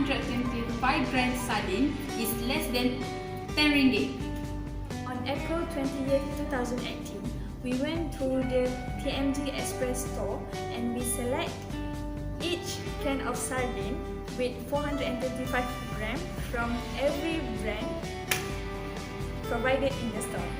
125-gram sardine is less than 10 ringgit. On April 28, 2018, we went to the TMG Express store and we select each can of sardine with 425 grams from every brand provided in the store.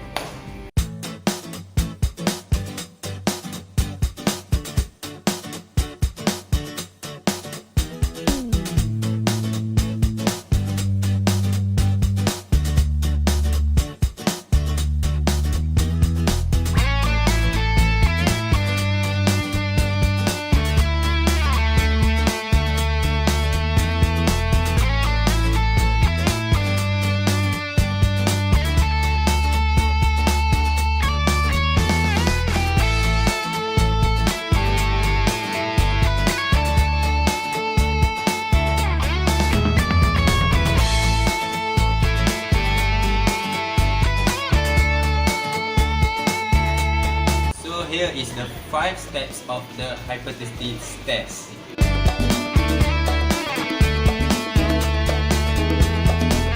Here is the 5 steps of the hypothesis test.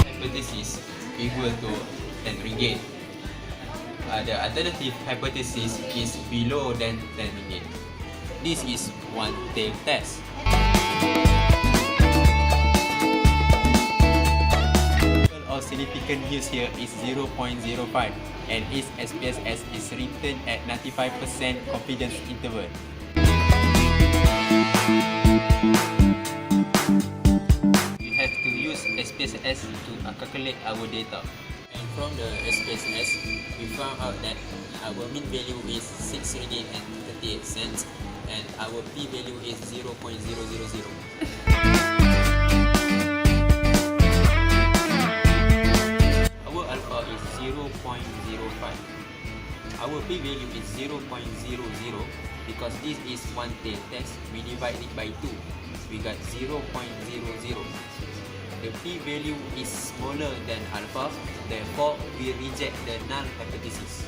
Hypothesis equal to 10 ringgit. The alternative hypothesis is below than 10 ringgit. This is one tail test. Of significant use here is 0.05 and its SPSS is written at 95% confidence interval. We have to use SPSS to calculate our data. And from the SPSS, we found out that our mean value is 6 ringgit and 38 cents and our P value is 0.000. Alpha is 0.05. Our P value is 0.00 because this is one tail test. We divide it by 2. We got 0.00. The P value is smaller than alpha, therefore we reject the null hypothesis.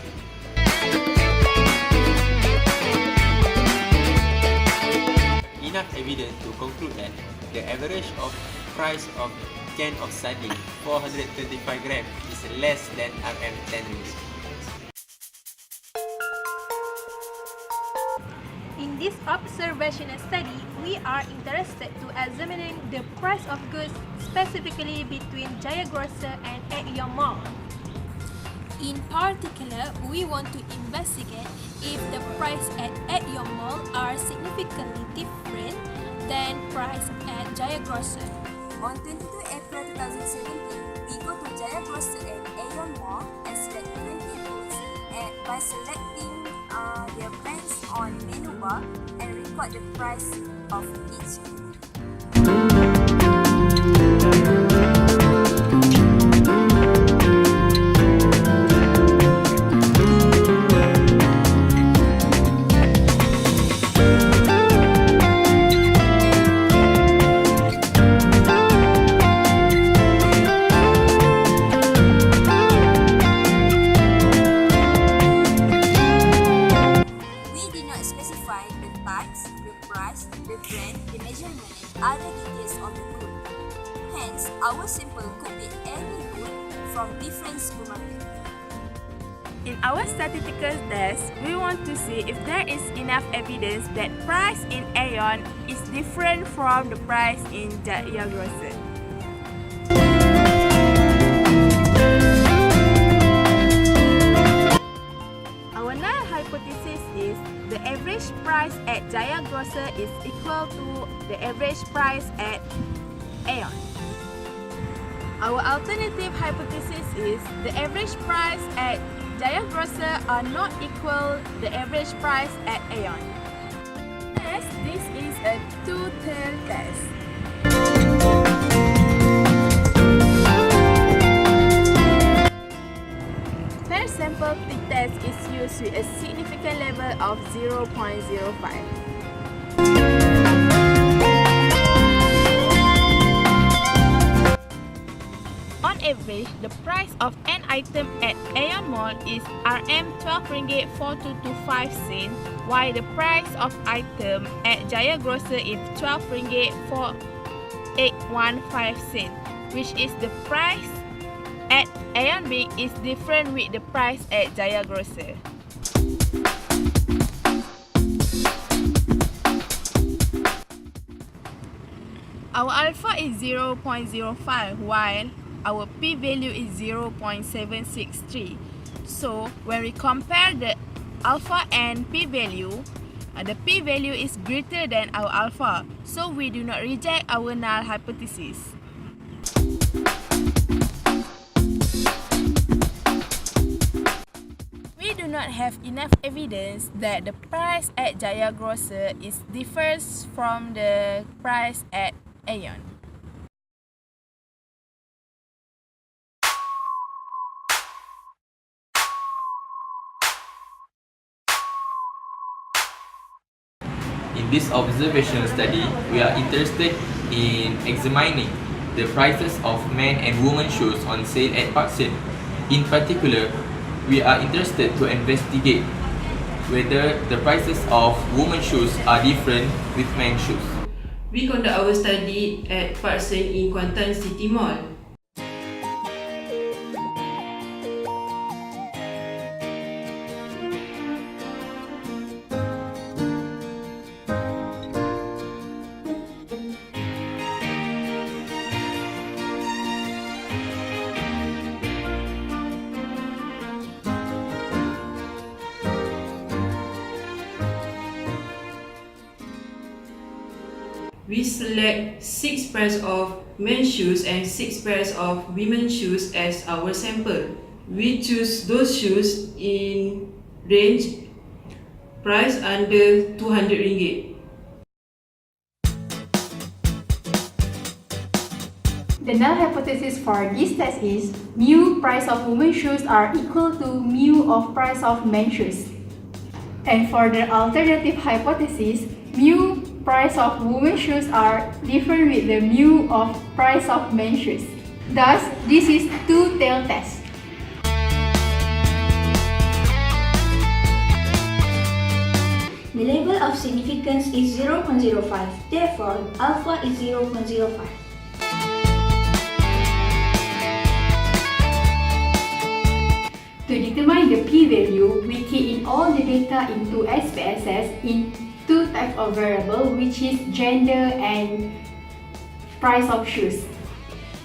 Enough evidence to conclude that the average of price of can of sardine 425 grams is less than RM10 ringgit. In this observational study, we are interested to examine the price of goods specifically between Jaya Grocer and Aeon Mall. In particular, we want to investigate if the price at Aeon Mall are significantly different than price at Jaya Grocer. On 22 April 2017, we go to Jaya Grocer and Aeon Mall and select 20 goods by selecting their brands on menu bar and record the price of each good. The brand, the measurement, and other details of the good. Hence, our sample could be any good from different supermarkets. In our statistical test, we want to see if there is enough evidence that price in Aeon is different from the price in Jaya Grocer. Our null hypothesis is the average price at Jaya Grocer is equal to the average price at Aeon. Our alternative hypothesis is the average price at Jaya Grocer are not equal the average price at Aeon. Yes, this is a two-tail test. Per sample t-test is used with a significant level of 0.05. On average, the price of an item at Aeon Mall is RM12.4225, while the price of item at Jaya Grocer is RM12.4. 815 which is the price at Aeon Big is different with the price at Jaya Grocer. Our alpha is 0.05 while our p-value is 0.763. So when we compare the alpha and p-value, the p-value is greater than our alpha, so we do not reject our null hypothesis. We do not have enough evidence that the price at Jaya Grocer differs from the price at Aeon. In this observational study, we are interested in examining the prices of men and women shoes on sale at Park Sale. In particular, we are interested to investigate whether the prices of women's shoes are different with men's shoes. We conduct our study at Park Sale in Kuantan City Mall. We select 6 pairs of men's shoes and 6 pairs of women's shoes as our sample. We choose those shoes in range price under 200 ringgit. The null hypothesis for this test is mu price of women's shoes are equal to mu of price of men's shoes. And for the alternative hypothesis, mu price of women's shoes are different with the mu of price of men's shoes. Thus, this is two-tailed test. The level of significance is 0.05, therefore alpha is 0.05. To determine the p-value, we key in all the data into SPSS in two types of variable, which is gender and price of shoes.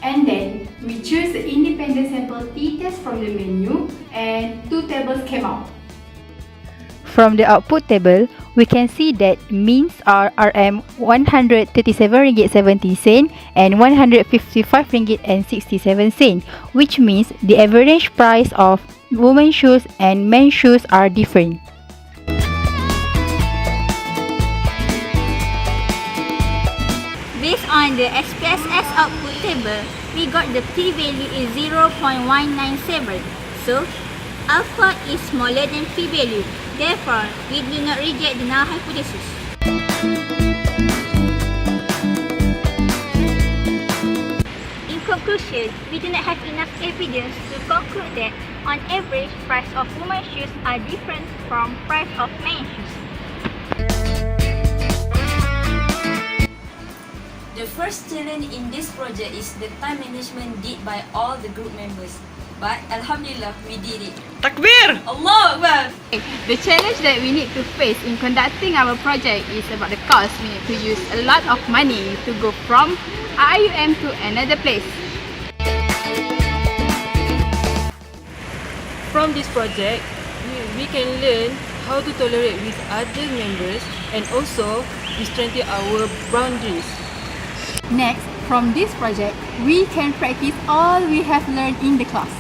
And then we choose the independent sample t-test from the menu and two tables came out. From the output table, we can see that means are RM 137 ringgit 70 sen and 155 ringgit and 67 sen, which means the average price of women's shoes and men's shoes are different. Based on the SPSS output table, we got the p-value is 0.197. So, alpha is smaller than p-value. Therefore, we do not reject the null hypothesis. In conclusion, we do not have enough evidence to conclude that on average, price of women's shoes are different from price of men's shoes. The first challenge in this project is the time management did by all the group members. But Alhamdulillah, we did it. Takbir! Allah Akbar! The challenge that we need to face in conducting our project is about the cost. We need to use a lot of money to go from IUM to another place. From this project, we can learn how to tolerate with other members and also we strengthen our boundaries. Next, from this project, we can practice all we have learned in the class.